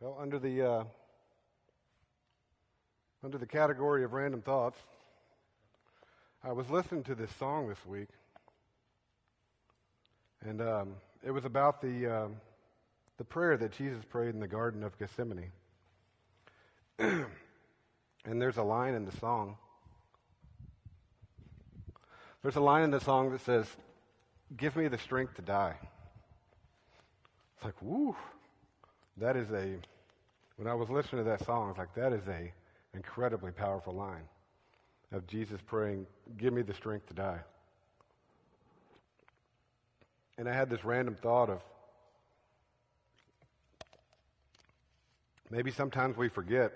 Well, under the category of random thoughts, I was listening to this song this week, and it was about the prayer that Jesus prayed in the Garden of Gethsemane. And there's a line in the song. There's a line in the song that says, "Give me the strength to die." It's like, woo! That is when I was listening to that song, I was like, that is a incredibly powerful line of Jesus praying, "Give me the strength to die." And I had this random thought of maybe sometimes we forget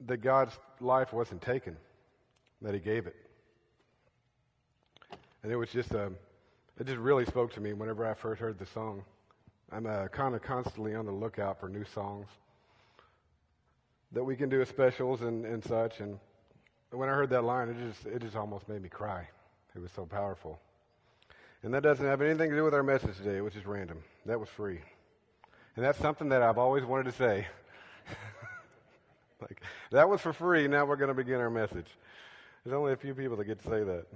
that God's life wasn't taken, that He gave it. And it just really spoke to me whenever I first heard the song. I'm kind of constantly on the lookout for new songs that we can do as specials and such. And when I heard that line, it just almost made me cry. It was so powerful. And that doesn't have anything to do with our message today, which is random. That was free. And that's something that I've always wanted to say. Like, that was for free, now we're going to begin our message. There's only a few people that get to say that.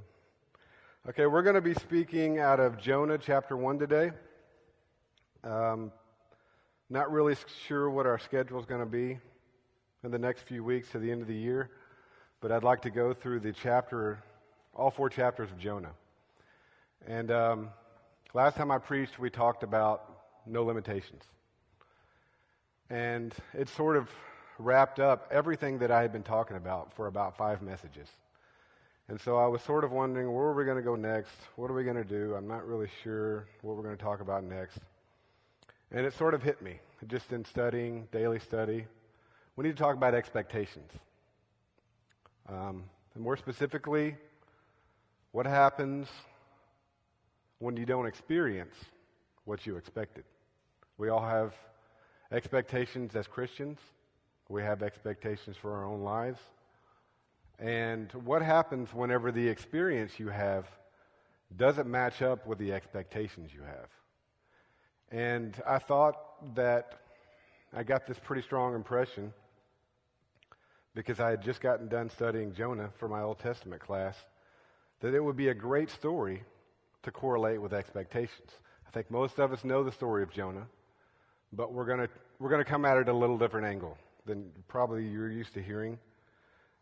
Okay, we're going to be speaking out of Jonah chapter 1 today. Not really sure what our schedule is going to be in the next few weeks to the end of the year, but I'd like to go through all 4 chapters of Jonah. And last time I preached, we talked about no limitations. And it sort of wrapped up everything that I had been talking about for about 5 messages. And so I was sort of wondering, where are we going to go next? What are we going to do? I'm not really sure what we're going to talk about next. And it sort of hit me, just in studying, daily study. We need to talk about expectations. And more specifically, what happens when you don't experience what you expected. We all have expectations as Christians. We have expectations for our own lives. And what happens whenever the experience you have doesn't match up with the expectations you have? And I thought that I got this pretty strong impression because I had just gotten done studying Jonah for my Old Testament class, that it would be a great story to correlate with expectations. I think most of us know the story of Jonah, but we're gonna come at it a little different angle than probably you're used to hearing.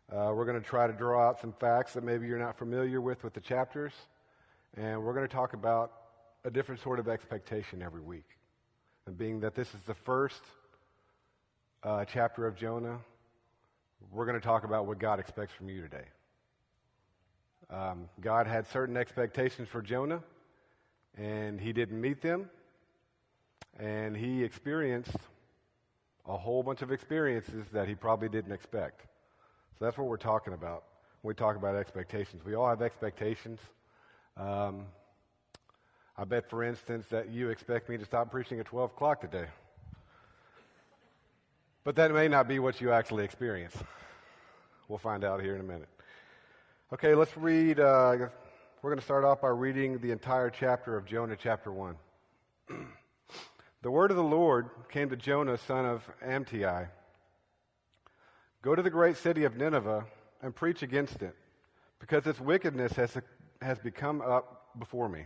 We're going to try to draw out some facts that maybe you're not familiar with the chapters, and we're going to talk about a different sort of expectation every week. And being that this is the first chapter of Jonah, we're going to talk about what God expects from you today. God had certain expectations for Jonah, and he didn't meet them, and he experienced a whole bunch of experiences that he probably didn't expect. So that's what we're talking about when we talk about expectations. We all have expectations. I bet, for instance, that you expect me to stop preaching at 12 o'clock today. But that may not be what you actually experience. We'll find out here in a minute. Okay, let's read. We're going to start off by reading the entire chapter of Jonah, chapter 1. The word of the Lord came to Jonah, son of Amittai. Go to the great city of Nineveh and preach against it, because its wickedness has become up before me.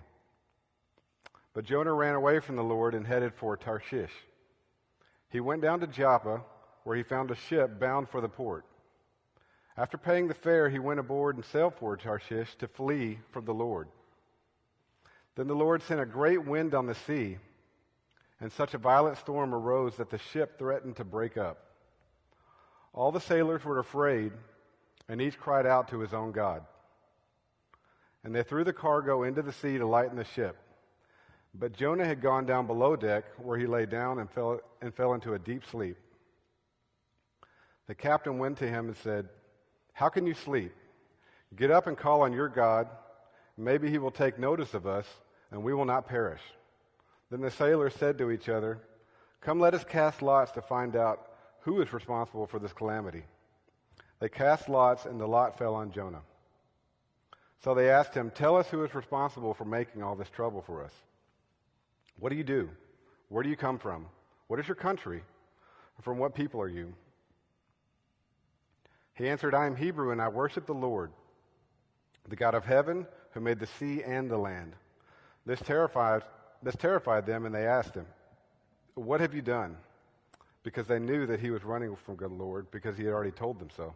But Jonah ran away from the Lord and headed for Tarshish. He went down to Joppa, where he found a ship bound for the port. After paying the fare, he went aboard and sailed for Tarshish to flee from the Lord. Then the Lord sent a great wind on the sea, and such a violent storm arose that the ship threatened to break up. All the sailors were afraid, and each cried out to his own god. And they threw the cargo into the sea to lighten the ship. But Jonah had gone down below deck, where he lay down and fell into a deep sleep. The captain went to him and said, "How can you sleep? Get up and call on your God. Maybe he will take notice of us, and we will not perish." Then the sailors said to each other, "Come, let us cast lots to find out who is responsible for this calamity." They cast lots, and the lot fell on Jonah. So they asked him, "Tell us who is responsible for making all this trouble for us. What do you do? Where do you come from? What is your country? From what people are you?" He answered, "I am Hebrew, and I worship the Lord, the God of heaven, who made the sea and the land." This terrified them, and they asked him, "What have you done?" Because they knew that he was running from the Lord, because he had already told them so.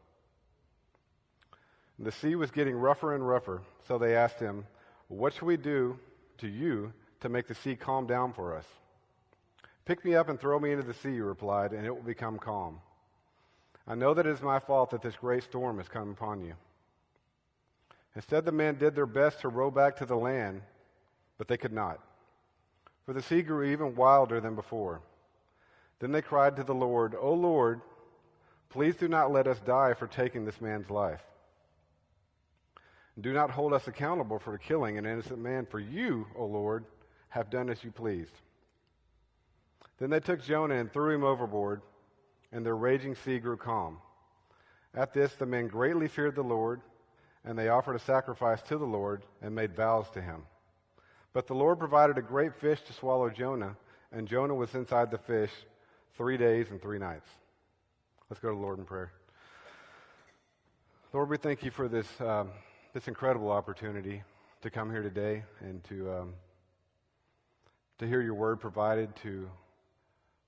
The sea was getting rougher and rougher, so they asked him, "What shall we do to you to make the sea calm down for us?" "Pick me up and throw me into the sea," he replied, "and it will become calm. I know that it is my fault that this great storm has come upon you." Instead, the men did their best to row back to the land, but they could not, for the sea grew even wilder than before. Then they cried to the Lord, "O Lord, please do not let us die for taking this man's life. Do not hold us accountable for killing an innocent man, for you, O Lord, have done as you pleased." Then they took Jonah and threw him overboard, and the raging sea grew calm. At this, the men greatly feared the Lord, and they offered a sacrifice to the Lord and made vows to him. But the Lord provided a great fish to swallow Jonah, and Jonah was inside the fish 3 days and 3 nights. Let's go to the Lord in prayer. Lord, we thank you for this incredible opportunity to come here today and to hear your word provided, to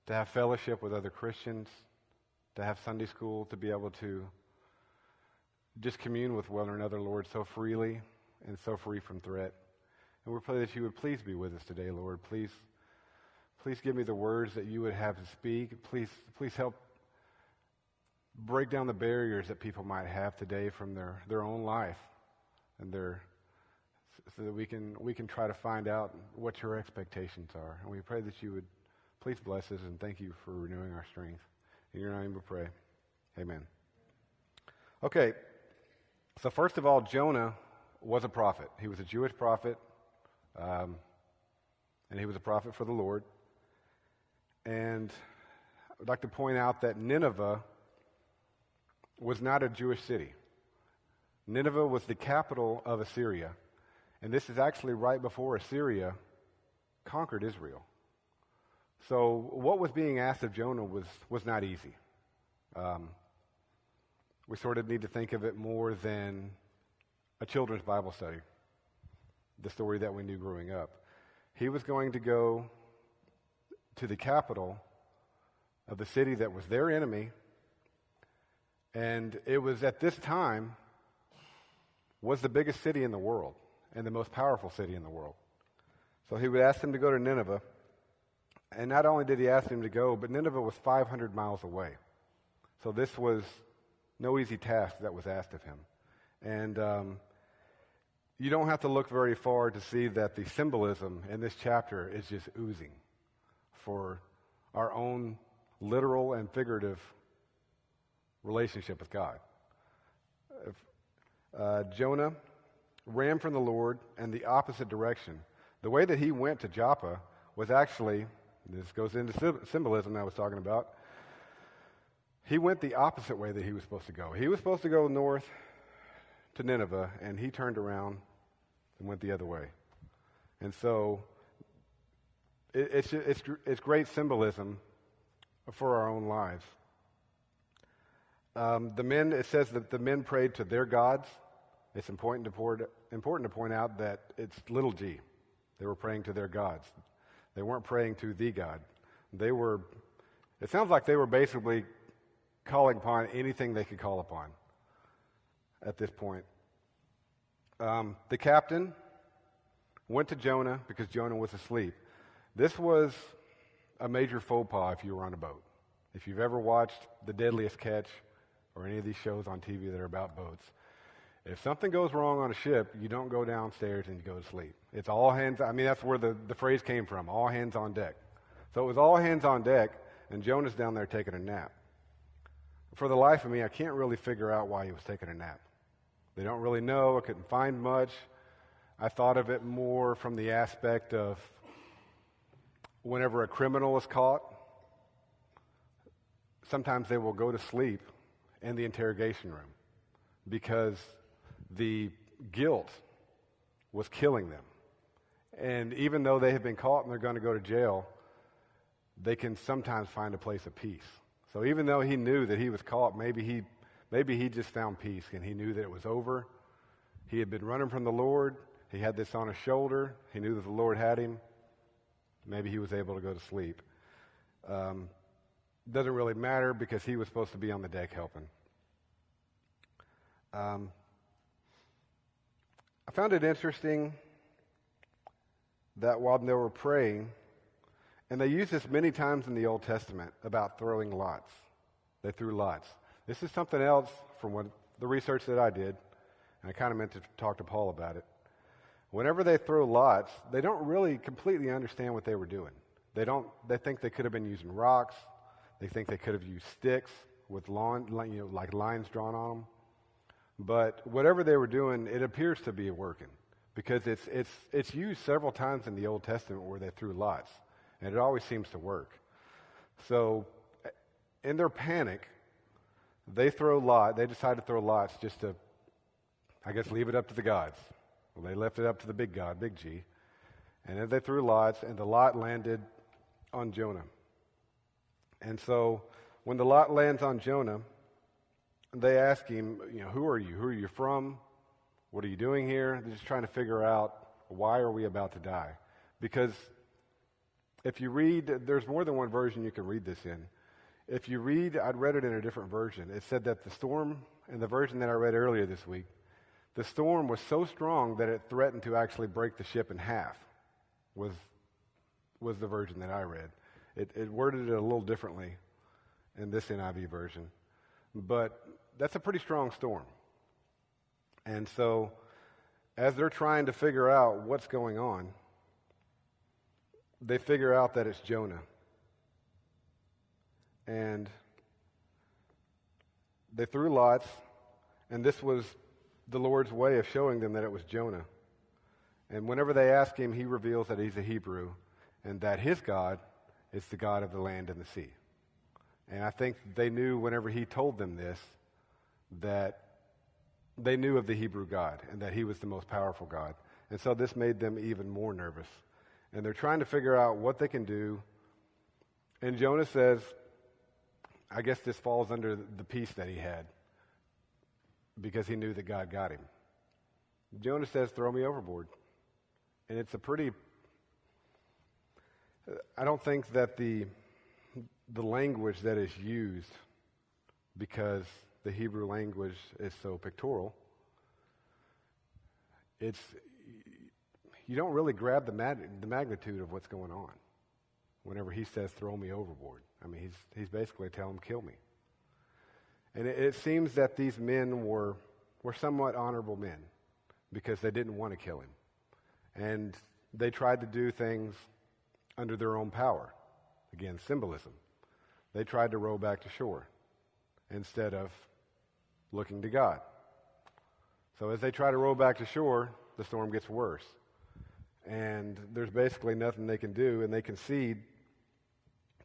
have fellowship with other Christians, to have Sunday school, to be able to just commune with one another, Lord, so freely and so free from threat. And we pray that you would please be with us today, Lord. Please give me the words that you would have to speak. Please help break down the barriers that people might have today from their own life, and so that we can try to find out what your expectations are. And we pray that you would please bless us, and thank you for renewing our strength. In your name we pray. Amen. Okay, so first of all, Jonah was a prophet. He was a Jewish prophet, and he was a prophet for the Lord. And I'd like to point out that Nineveh was not a Jewish city. Nineveh was the capital of Assyria, and this is actually right before Assyria conquered Israel. So what was being asked of Jonah was not easy. We sort of need to think of it more than a children's Bible study, the story that we knew growing up. He was going to go to the capital of the city that was their enemy, and it was at this time was the biggest city in the world and the most powerful city in the world. So he would ask them to go to Nineveh. And not only did he ask him to go, but Nineveh was 500 miles away. So this was no easy task that was asked of him. And you don't have to look very far to see that the symbolism in this chapter is just oozing for our own literal and figurative relationship with God. Jonah ran from the Lord in the opposite direction. The way that he went to Joppa was actually, this goes into symbolism I was talking about, he went the opposite way that he was supposed to go. He was supposed to go north to Nineveh, and he turned around and went the other way. And so it's great symbolism for our own lives. It says that the men prayed to their gods. It's important to point out that it's little g. They were praying to their gods. They weren't praying to the God. It sounds like they were basically calling upon anything they could call upon at this point. The captain went to Jonah because Jonah was asleep. This was a major faux pas if you were on a boat. If you've ever watched The Deadliest Catch or any of these shows on TV that are about boats, if something goes wrong on a ship, you don't go downstairs and you go to sleep. It's all hands. I mean, that's where the phrase came from, all hands on deck. So it was all hands on deck, and Jonah's down there taking a nap. For the life of me, I can't really figure out why he was taking a nap. They don't really know. I couldn't find much. I thought of it more from the aspect of whenever a criminal is caught, sometimes they will go to sleep in the interrogation room because the guilt was killing them. And even though they have been caught and they're going to go to jail, they can sometimes find a place of peace. So even though he knew that he was caught, maybe he just found peace and he knew that it was over. He had been running from the Lord. He had this on his shoulder. He knew that the Lord had him. Maybe he was able to go to sleep. Doesn't really matter because he was supposed to be on the deck helping. I found it interesting that while they were praying, and they use this many times in the Old Testament about throwing lots. They threw lots. This is something else from the research that I did, and I kind of meant to talk to Paul about it. Whenever they throw lots, they don't really completely understand what they were doing. They think they could have been using rocks. They think they could have used sticks with like lines drawn on them. But whatever they were doing, it appears to be working because it's used several times in the Old Testament where they threw lots, and it always seems to work. So in their panic, they decide to throw lots just to, I guess, leave it up to the gods. Well, they left it up to the big God, big G. And then they threw lots, and the lot landed on Jonah. And so when the lot lands on Jonah, they ask him, who are you? Who are you from? What are you doing here? They're just trying to figure out, why are we about to die? Because if you read, there's more than one version you can read this in. If you read, I'd read it in a different version. It said that the storm, in the version that I read earlier this week, the storm was so strong that it threatened to actually break the ship in half, was the version that I read. It worded it a little differently in this NIV version. But that's a pretty strong storm. And so as they're trying to figure out what's going on, they figure out that it's Jonah. And they threw lots, and this was the Lord's way of showing them that it was Jonah. And whenever they ask him, he reveals that he's a Hebrew and that his God is the God of the land and the sea. And I think they knew whenever he told them this, that they knew of the Hebrew God and that he was the most powerful God. And so this made them even more nervous. And they're trying to figure out what they can do. And Jonah says, I guess this falls under the peace that he had because he knew that God got him. Jonah says, throw me overboard. And it's a pretty, I don't think that the language that is used, because the Hebrew language is so pictorial, you don't really grab the magnitude of what's going on whenever he says, throw me overboard. I mean, he's basically telling him, kill me. And it seems that these men were somewhat honorable men because they didn't want to kill him. And they tried to do things under their own power. Again, symbolism. They tried to row back to shore instead of looking to God. So as they try to row back to shore, the storm gets worse. And there's basically nothing they can do, and they concede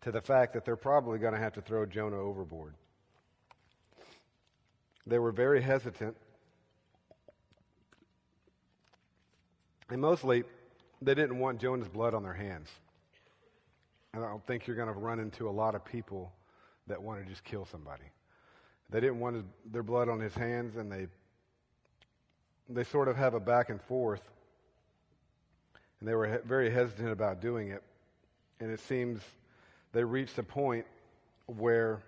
to the fact that they're probably going to have to throw Jonah overboard. They were very hesitant. And mostly, they didn't want Jonah's blood on their hands. And I don't think you're going to run into a lot of people that want to just kill somebody. They didn't want their blood on his hands, and they sort of have a back and forth. And they were very hesitant about doing it. And it seems they reached a point where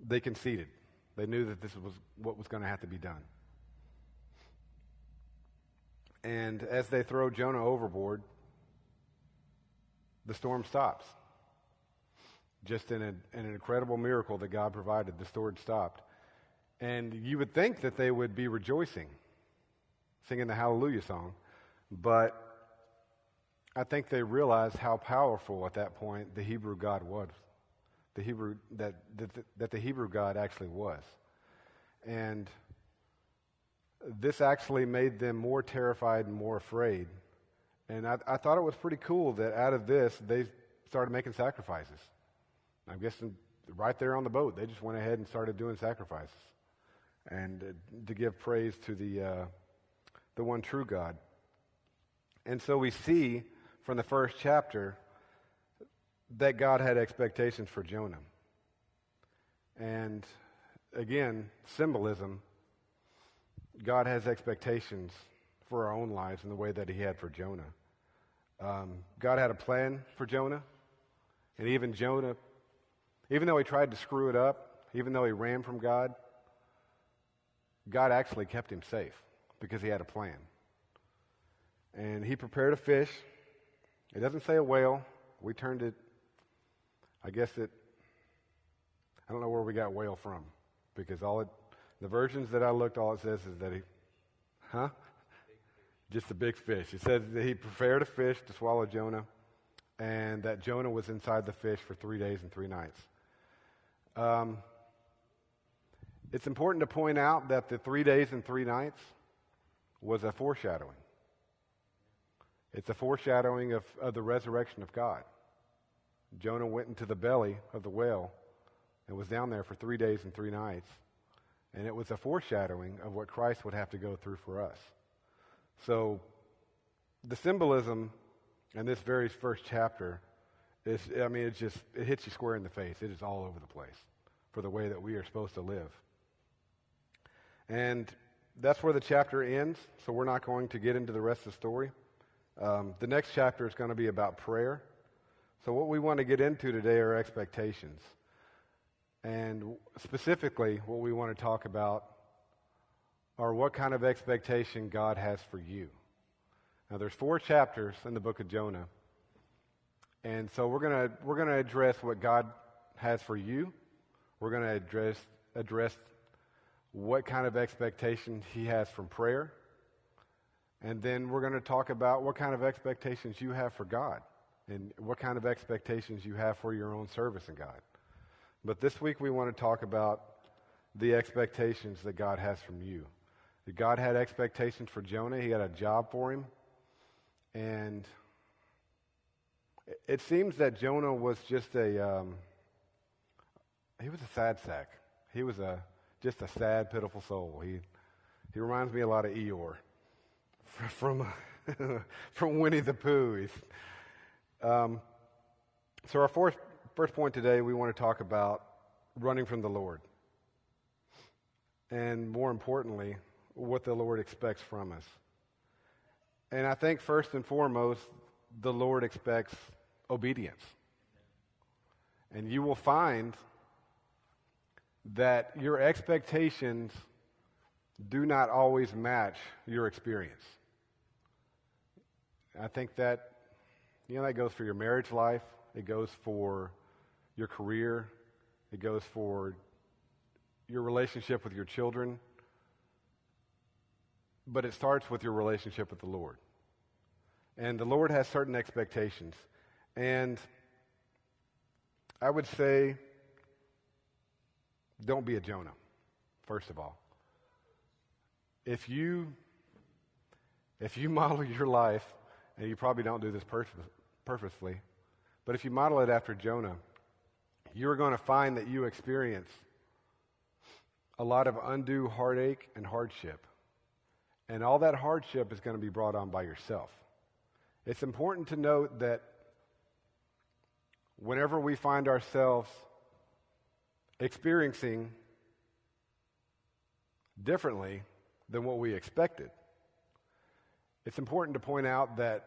they conceded. They knew that this was what was going to have to be done. And as they throw Jonah overboard, the storm stops. Just in an incredible miracle that God provided, the storm stopped. And you would think that they would be rejoicing, singing the Hallelujah song. But I think they realized how powerful at that point the Hebrew God was. That the Hebrew God actually was. And this actually made them more terrified and more afraid. And I thought it was pretty cool that out of this, they started making sacrifices. I'm guessing right there on the boat, they just went ahead and started doing sacrifices. And to give praise to the one true God. And so we see from the first chapter that God had expectations for Jonah. And again, symbolism, God has expectations for our own lives in the way that he had for Jonah. God had a plan for Jonah, and even Jonah, even though he tried to screw it up, even though he ran from God, God actually kept him safe because he had a plan. And he prepared a fish. It doesn't say a whale. We turned it, I don't know where we got whale from, because the versions that I looked, all it says is that just a big fish. It says that he prepared a fish to swallow Jonah, and that Jonah was inside the fish for 3 days and 3 nights. It's important to point out that the 3 days and 3 nights was a foreshadowing. It's a foreshadowing of the resurrection of God. Jonah went into the belly of the whale and was down there for 3 days and 3 nights. And it was a foreshadowing of what Christ would have to go through for us. So the symbolism in this very first chapter it hits you square in the face. It is all over the place for the way that we are supposed to live. And that's where the chapter ends, so we're not going to get into the rest of the story. The next chapter is going to be about prayer. So what we want to get into today are expectations. And specifically, what we want to talk about are what kind of expectation God has for you. Now, there's 4 chapters in the book of Jonah. And so we're going to address what God has for you. We're going to address what kind of expectation he has from prayer. And then we're going to talk about what kind of expectations you have for God and what kind of expectations you have for your own service in God. But this week we want to talk about the expectations that God has from you. God had expectations for Jonah. He had a job for him. And it seems that Jonah was just he was a sad sack. He was just a sad, pitiful soul. He reminds me a lot of Eeyore from Winnie the Pooh. So our first point today, we want to talk about running from the Lord. And more importantly, what the Lord expects from us. And I think first and foremost, the Lord expects obedience. And you will find that your expectations do not always match your experience. I think that, that goes for your marriage life. It goes for your career. It goes for your relationship with your children. But it starts with your relationship with the Lord. And the Lord has certain expectations. And I would say, don't be a Jonah, first of all. If you model your life, and you probably don't do this purposefully, but if you model it after Jonah, you're going to find that you experience a lot of undue heartache and hardship. And all that hardship is going to be brought on by yourself. It's important to note that whenever we find ourselves experiencing differently than what we expected, it's important to point out that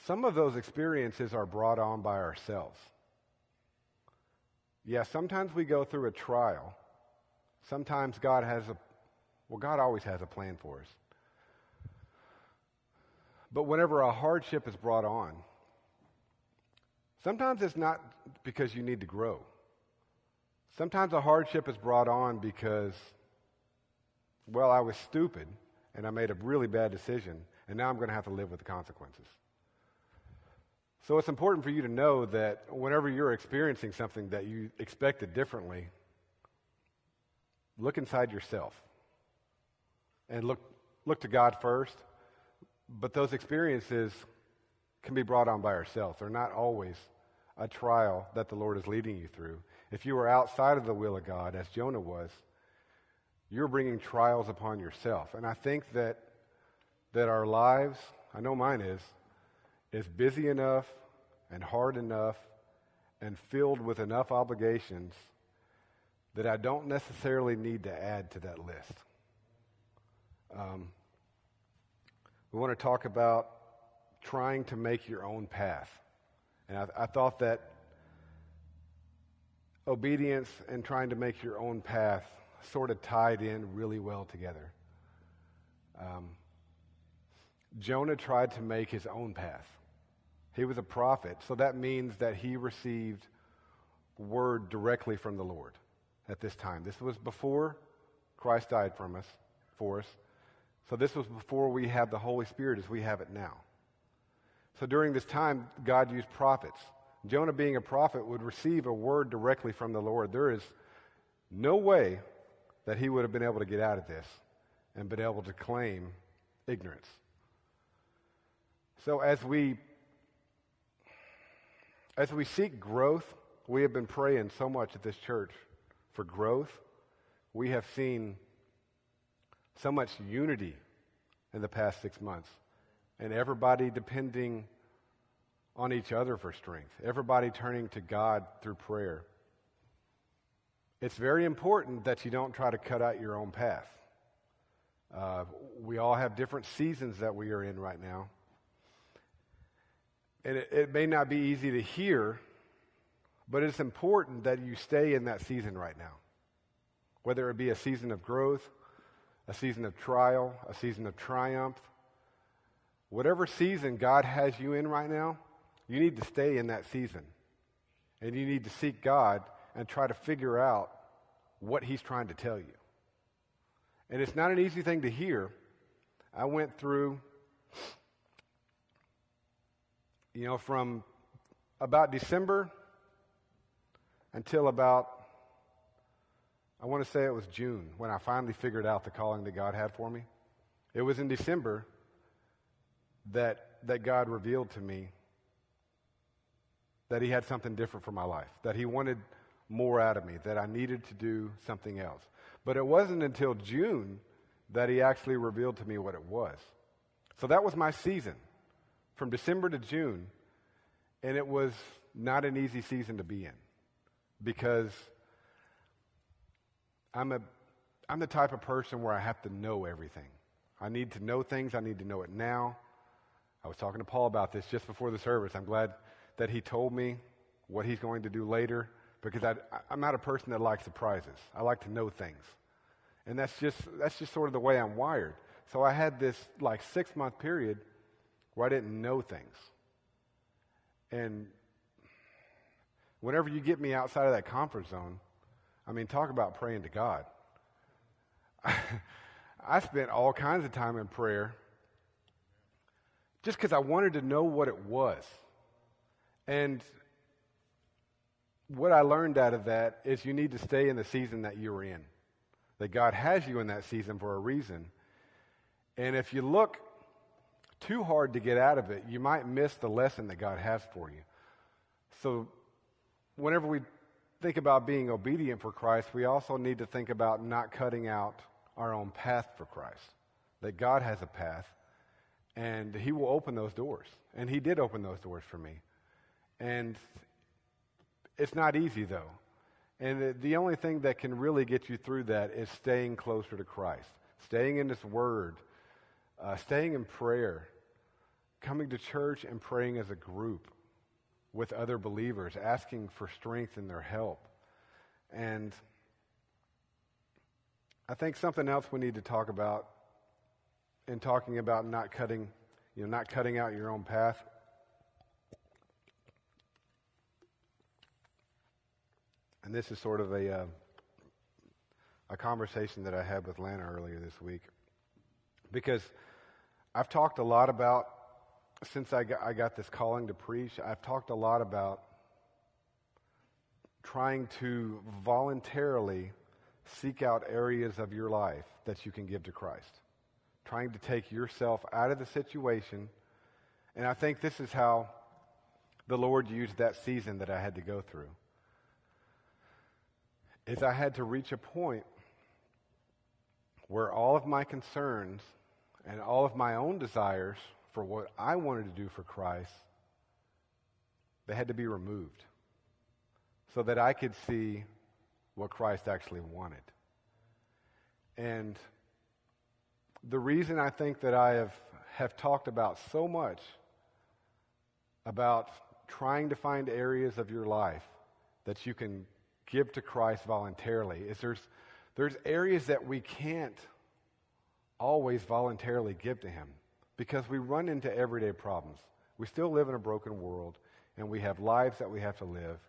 some of those experiences are brought on by ourselves. Yeah, sometimes we go through a trial. Sometimes God always has a plan for us. But whenever a hardship is brought on, sometimes it's not because you need to grow. Sometimes a hardship is brought on because, I was stupid and I made a really bad decision, and now I'm going to have to live with the consequences. So it's important for you to know that whenever you're experiencing something that you expected differently, look inside yourself and look to God first. But those experiences can be brought on by ourselves. They're not always a trial that the Lord is leading you through. If you are outside of the will of God, as Jonah was, you're bringing trials upon yourself. And I think that our lives, I know mine is busy enough and hard enough and filled with enough obligations that I don't necessarily need to add to that list. We want to talk about trying to make your own path. And I thought that obedience and trying to make your own path sort of tied in really well together. Jonah tried to make his own path. He was a prophet, so that means that he received word directly from the Lord at this time. This was before Christ died for us. So this was before we have the Holy Spirit as we have it now. So during this time, God used prophets. Jonah, being a prophet, would receive a word directly from the Lord. There is no way that he would have been able to get out of this and been able to claim ignorance. So as we seek growth, we have been praying so much at this church for growth. We have seen so much unity in the past 6 months, and everybody depending on each other for strength, everybody turning to God through prayer. It's very important that you don't try to cut out your own path. We all have different seasons that we are in right now. And it may not be easy to hear, but it's important that you stay in that season right now. Whether it be a season of growth, a season of trial, a season of triumph. Whatever season God has you in right now, you need to stay in that season. And you need to seek God and try to figure out what He's trying to tell you. And it's not an easy thing to hear. I went through, from about December until about, I want to say it was June, when I finally figured out the calling that God had for me. It was in December that God revealed to me that He had something different for my life, that He wanted more out of me, that I needed to do something else. But it wasn't until June that He actually revealed to me what it was. So that was my season, from December to June, and it was not an easy season to be in, because I'm the type of person where I have to know everything. I need to know things. I need to know it now. I was talking to Paul about this just before the service. I'm glad that he told me what he's going to do later, because I'm not a person that likes surprises. I like to know things. And that's just sort of the way I'm wired. So I had this 6-month period where I didn't know things. And whenever you get me outside of that comfort zone, talk about praying to God. I spent all kinds of time in prayer just because I wanted to know what it was. And what I learned out of that is you need to stay in the season that you're in. That God has you in that season for a reason. And if you look too hard to get out of it, you might miss the lesson that God has for you. So whenever we think about being obedient for Christ, we also need to think about not cutting out our own path for Christ. That God has a path, and He will open those doors. And He did open those doors for me. And it's not easy, though. And the only thing that can really get you through that is staying closer to Christ, staying in His Word, staying in prayer, coming to church and praying as a group with other believers, asking for strength and their help. And I think something else we need to talk about in talking about not cutting out your own path. And this is sort of a conversation that I had with Lana earlier this week. Because I've talked a lot about, since I got this calling to preach, I've talked a lot about trying to voluntarily seek out areas of your life that you can give to Christ. Trying to take yourself out of the situation. And I think this is how the Lord used that season that I had to go through. Is I had to reach a point where all of my concerns and all of my own desires for what I wanted to do for Christ, they had to be removed so that I could see what Christ actually wanted. And the reason I think that I have talked about so much about trying to find areas of your life that you can give to Christ voluntarily is there's areas that we can't always voluntarily give to him because we run into everyday problems. We still live in a broken world, and we have lives that we have to live,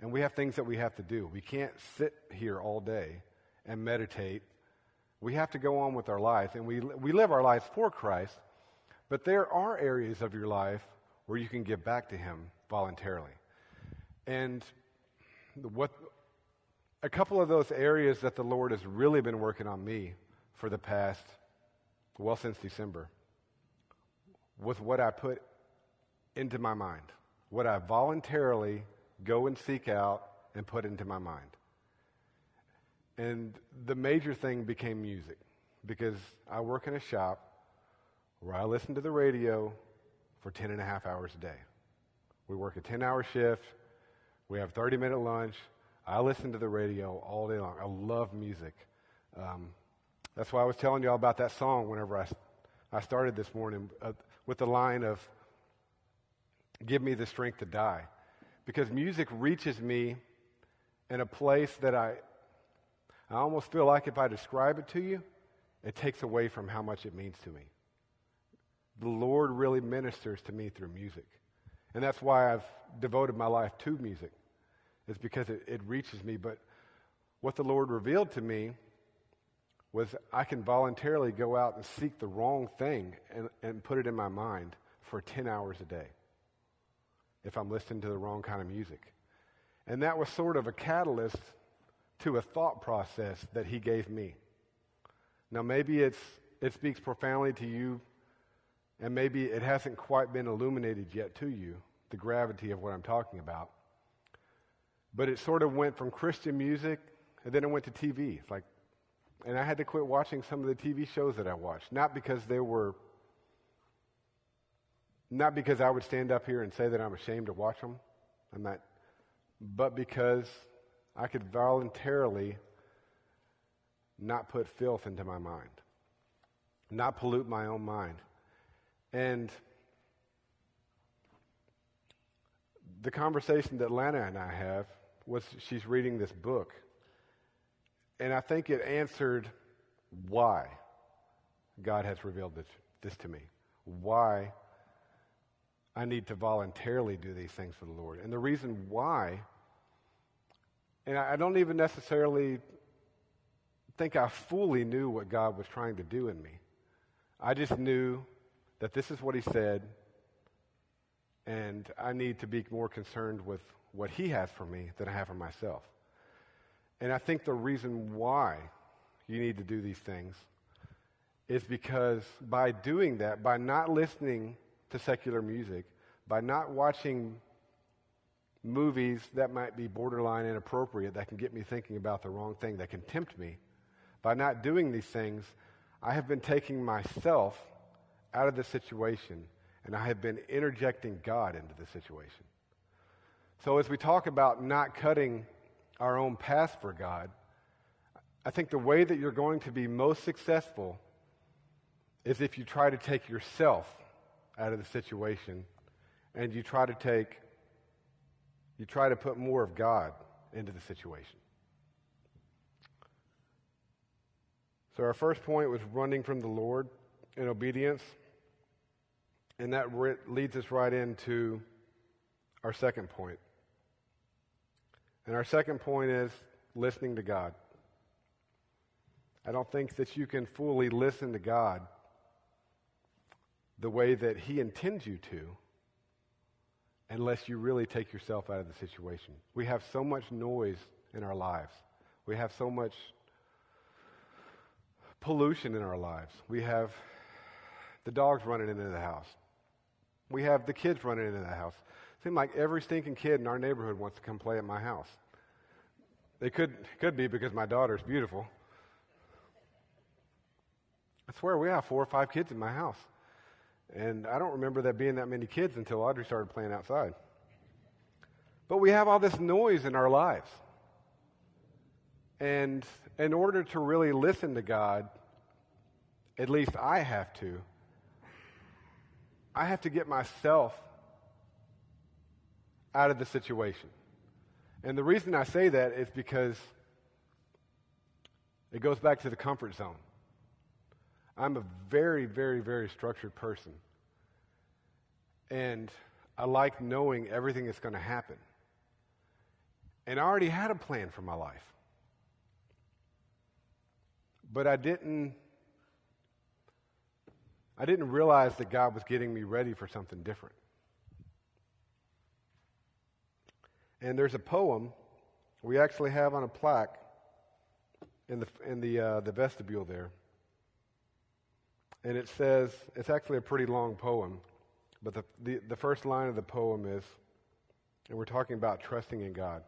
and we have things that we have to do. We can't sit here all day and meditate. We have to go on with our life, and we live our lives for Christ, but there are areas of your life where you can give back to him voluntarily. And a couple of those areas that the Lord has really been working on me for the past, since December, was what I put into my mind, what I voluntarily go and seek out and put into my mind. And the major thing became music, because I work in a shop where I listen to the radio for 10 and a half hours a day. We work a 10-hour shift. We have 30-minute lunch. I listen to the radio all day long. I love music. That's why I was telling you all about that song whenever I started this morning with the line of, "Give me the strength to die." Because music reaches me in a place that I almost feel like if I describe it to you, it takes away from how much it means to me. The Lord really ministers to me through music. And that's why I've devoted my life to music. It's because it reaches me. But what the Lord revealed to me was I can voluntarily go out and seek the wrong thing and put it in my mind for 10 hours a day if I'm listening to the wrong kind of music. And that was sort of a catalyst to a thought process that he gave me. Now maybe it speaks profoundly to you, and maybe it hasn't quite been illuminated yet to you, the gravity of what I'm talking about. But it sort of went from Christian music, and then it went to TV. And I had to quit watching some of the TV shows that I watched, not because I would stand up here and say that I'm ashamed to watch them. I'm not, but because I could voluntarily not put filth into my mind, not pollute my own mind. And the conversation that Lana and I have was she's reading this book, and I think it answered why God has revealed this to me, why I need to voluntarily do these things for the Lord. And the reason why, and I don't even necessarily think I fully knew what God was trying to do in me. I just knew that this is what he said, and I need to be more concerned with what he has for me than I have for myself. And I think the reason why you need to do these things is because by doing that, by not listening to secular music, by not watching movies that might be borderline inappropriate, that can get me thinking about the wrong thing, that can tempt me, by not doing these things, I have been taking myself out of the situation, and I have been interjecting God into the situation. So as we talk about not cutting our own path for God, I think the way that you're going to be most successful is if you try to take yourself out of the situation and you try to put more of God into the situation. So our first point was running from the Lord in obedience, and that leads us right into our second point. And our second point is listening to God. I don't think that you can fully listen to God the way that he intends you to unless you really take yourself out of the situation. We have so much noise in our lives. We have so much pollution in our lives. We have the dogs running into the house. We have the kids running into the house. It seems like every stinking kid in our neighborhood wants to come play at my house. They could be because my daughter's beautiful. I swear we have 4 or 5 kids in my house. And I don't remember there being that many kids until Audrey started playing outside. But we have all this noise in our lives. And in order to really listen to God, at least I have to get myself out of the situation. And the reason I say that is because it goes back to the comfort zone. I'm a very, very, very structured person. And I like knowing everything that's going to happen. And I already had a plan for my life. But I didn't realize that God was getting me ready for something different. And there's a poem we actually have on a plaque in the vestibule there. And it says, it's actually a pretty long poem, but the first line of the poem is, and we're talking about trusting in God.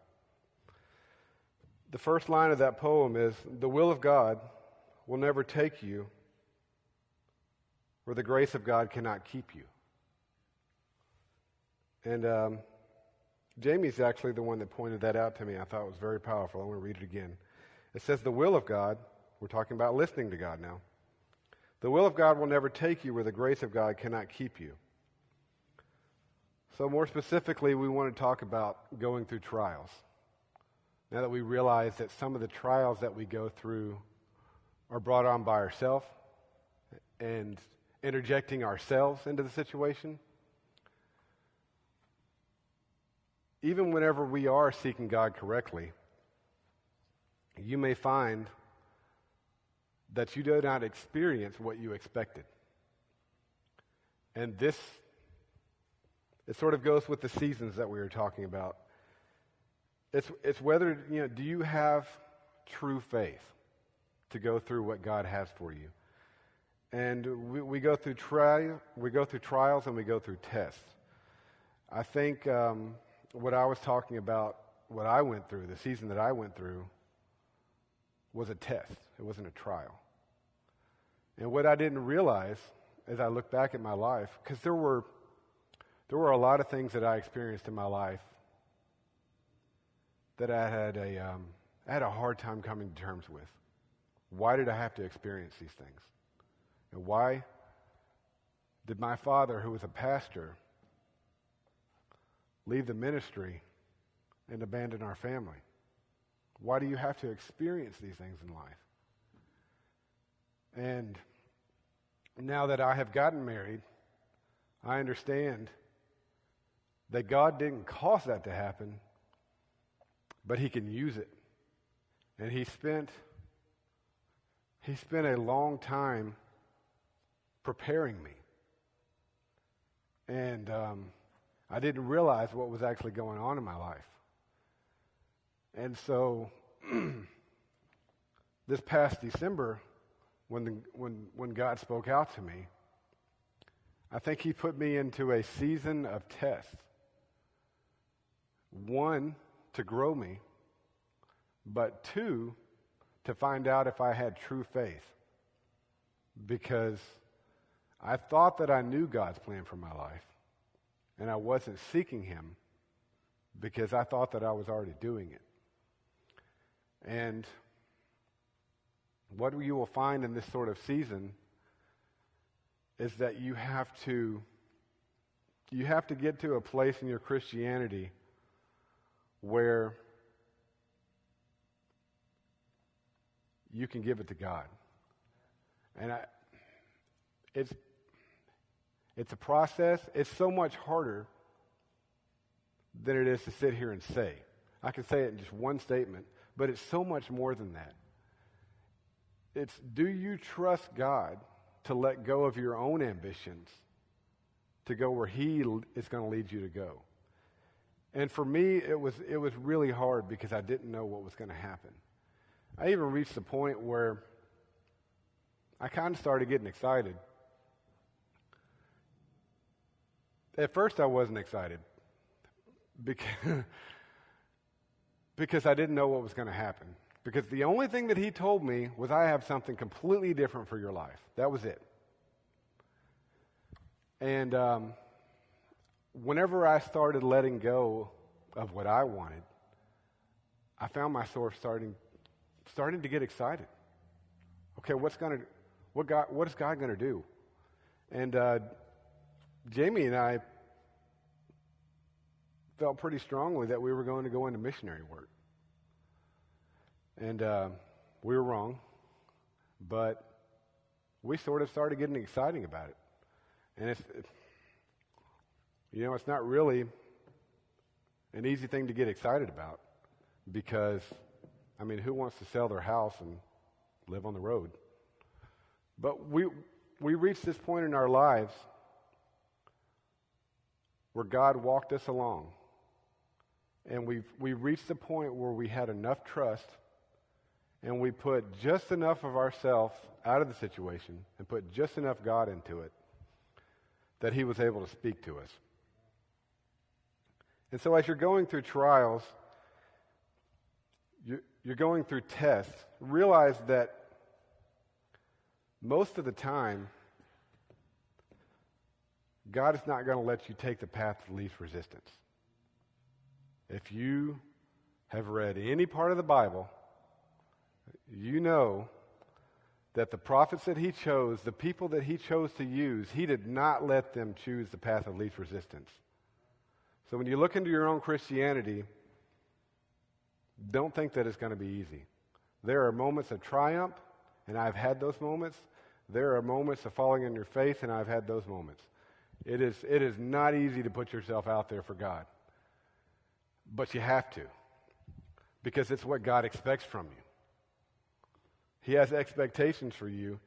The first line of that poem is, "The will of God will never take you where the grace of God cannot keep you." And Jamie's actually the one that pointed that out to me. I thought it was very powerful. I want to read it again. It says, "The will of God," we're talking about listening to God now, "the will of God will never take you where the grace of God cannot keep you." So more specifically, we want to talk about going through trials. Now that we realize that some of the trials that we go through are brought on by ourselves and interjecting ourselves into the situation, even whenever we are seeking God correctly, you may find that you do not experience what you expected. And it sort of goes with the seasons that we were talking about. It's whether, do you have true faith to go through what God has for you? And we go through trials and we go through tests. I think what I was talking about, what I went through, the season that I went through, was a test. It wasn't a trial. And what I didn't realize as I look back at my life, because there were a lot of things that I experienced in my life that I had a hard time coming to terms with. Why did I have to experience these things? And why did my father, who was a pastor, leave the ministry and abandon our family? Why do you have to experience these things in life? And now that I have gotten married, I understand that God didn't cause that to happen, but He can use it. And He spent a long time preparing me. And I didn't realize what was actually going on in my life. And so this past December, when God spoke out to me, I think He put me into a season of tests. One, to grow me, but two, to find out if I had true faith. Because I thought that I knew God's plan for my life, and I wasn't seeking Him because I thought that I was already doing it. And what you will find in this sort of season is that you have to get to a place in your Christianity where you can give it to God. And it's a process. It's so much harder than it is to sit here and say. I can say it in just one statement, but it's so much more than that. It's, do you trust God to let go of your own ambitions to go where He is going to lead you to go? And for me, it was really hard because I didn't know what was going to happen. I even reached the point where I kind of started getting excited. At first, I wasn't excited because I didn't know what was going to happen. Because the only thing that He told me was, I have something completely different for your life. That was it. And whenever I started letting go of what I wanted, I found myself starting starting to get excited. Okay, what is God going to do? And Jamie and I felt pretty strongly that we were going to go into missionary work. And we were wrong, but we sort of started getting exciting about it. And it's not really an easy thing to get excited about because, who wants to sell their house and live on the road? But we reached this point in our lives where God walked us along. And we reached the point where we had enough trust and we put just enough of ourselves out of the situation and put just enough God into it that He was able to speak to us. And so as you're going through trials, you're going through tests, realize that most of the time, God is not going to let you take the path of least resistance. If you have read any part of the Bible, you know that the prophets that He chose, the people that He chose to use, He did not let them choose the path of least resistance. So when you look into your own Christianity, don't think that it's going to be easy. There are moments of triumph, and I've had those moments. There are moments of falling on your face, and I've had those moments. It is not easy to put yourself out there for God. But you have to, because it's what God expects from you. He has expectations for you.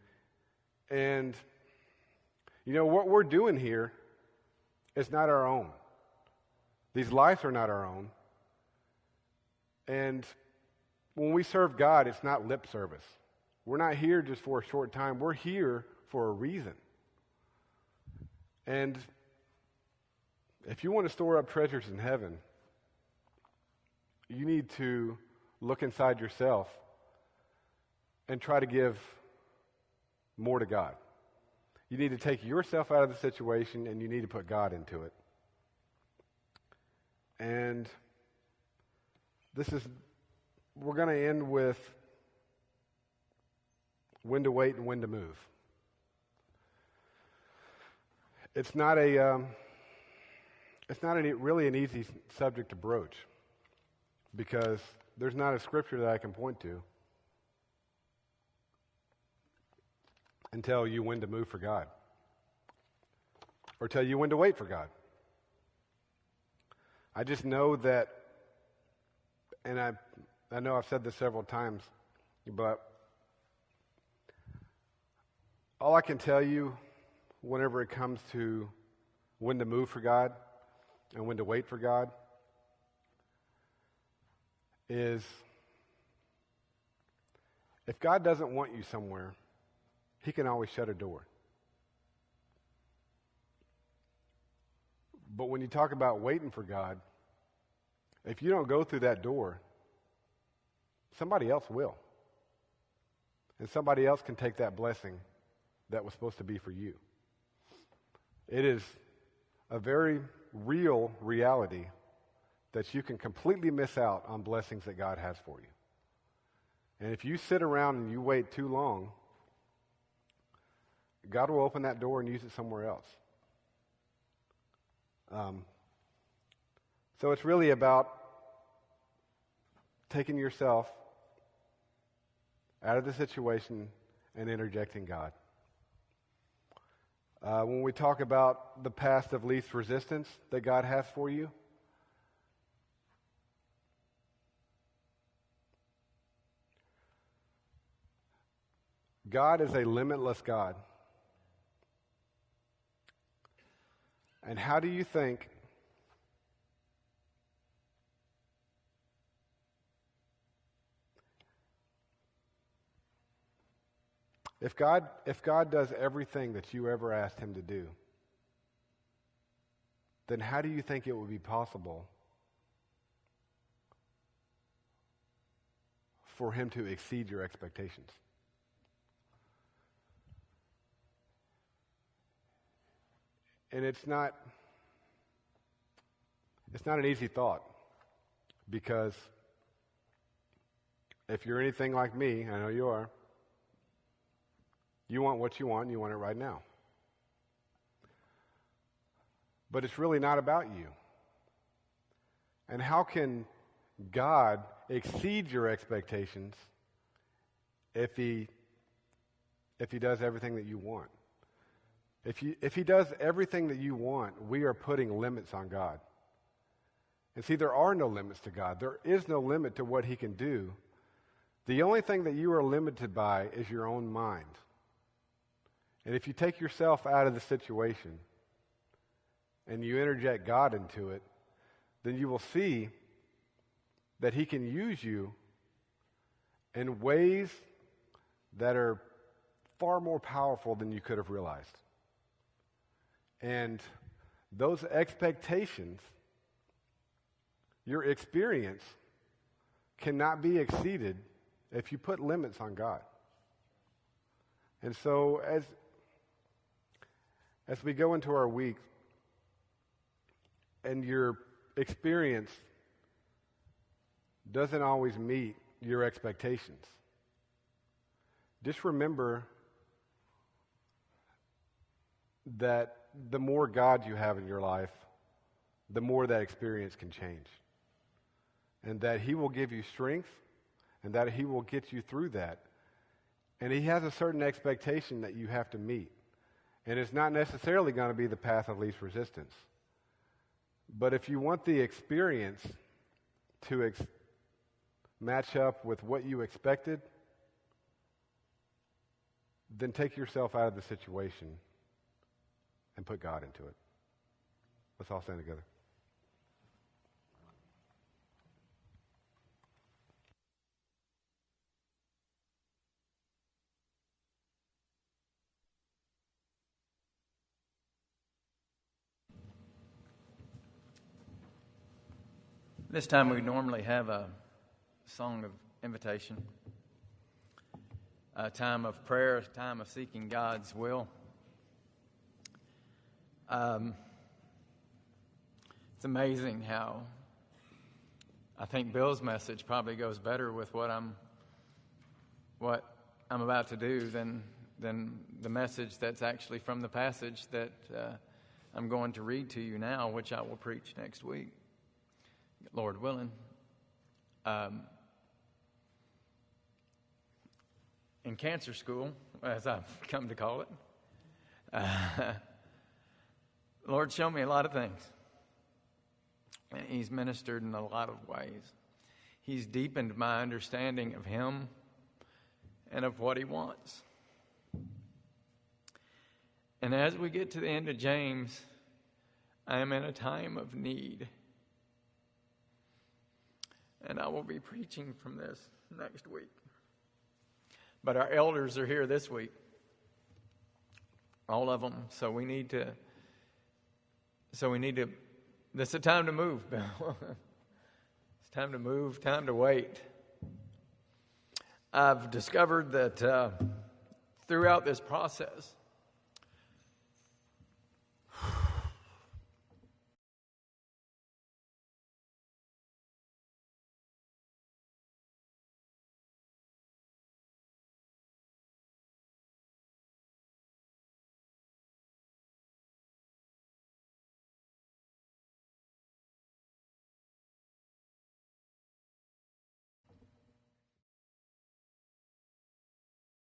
And, what we're doing here is not our own. These lives are not our own. And when we serve God, it's not lip service. We're not here just for a short time. We're here for a reason. And if you want to store up treasures in heaven, you need to look inside yourself and try to give more to God. You need to take yourself out of the situation and you need to put God into it. And we're going to end with when to wait and when to move. It's not really an easy subject to broach because there's not a scripture that I can point to and tell you when to move for God or tell you when to wait for God. I just know that, and I know I've said this several times, but all I can tell you whenever it comes to when to move for God and when to wait for God is if God doesn't want you somewhere, He can always shut a door. But when you talk about waiting for God, if you don't go through that door, somebody else will. And somebody else can take that blessing that was supposed to be for you. It is a very real reality that you can completely miss out on blessings that God has for you. And if you sit around and you wait too long, God will open that door and use it somewhere else. So it's really about taking yourself out of the situation and interjecting God. When we talk about the path of least resistance that God has for you, God is a limitless God. And how do you think if God does everything that you ever asked Him to do, then how do you think it would be possible for Him to exceed your expectations? And it's not an easy thought because if you're anything like me, I know you are, you want what you want, and you want it right now. But it's really not about you. And how can God exceed your expectations if He does everything that you want? If He does everything that you want, we are putting limits on God. And see, there are no limits to God. There is no limit to what He can do. The only thing that you are limited by is your own mind. And if you take yourself out of the situation and you interject God into it, then you will see that He can use you in ways that are far more powerful than you could have realized. And those expectations, your experience, cannot be exceeded if you put limits on God. And so as we go into our week, and your experience doesn't always meet your expectations, just remember that the more God you have in your life, the more that experience can change. And that He will give you strength, and that He will get you through that. And He has a certain expectation that you have to meet. And it's not necessarily going to be the path of least resistance. But if you want the experience to match up with what you expected, then take yourself out of the situation and put God into it. Let's all stand together. This time we normally have a song of invitation, a time of prayer, a time of seeking God's will. It's amazing how I think Bill's message probably goes better with what I'm about to do than the message that's actually from the passage that I'm going to read to you now, which I will preach next week, Lord willing. In cancer school, as I've come to call it, Lord showed me a lot of things. And He's ministered in a lot of ways. He's deepened my understanding of Him and of what He wants. And as we get to the end of James, I am in a time of need. And I will be preaching from this next week. But our elders are here this week. All of them. So we need to, this is a time to move, Bill. It's time to move, time to wait. I've discovered that throughout this process,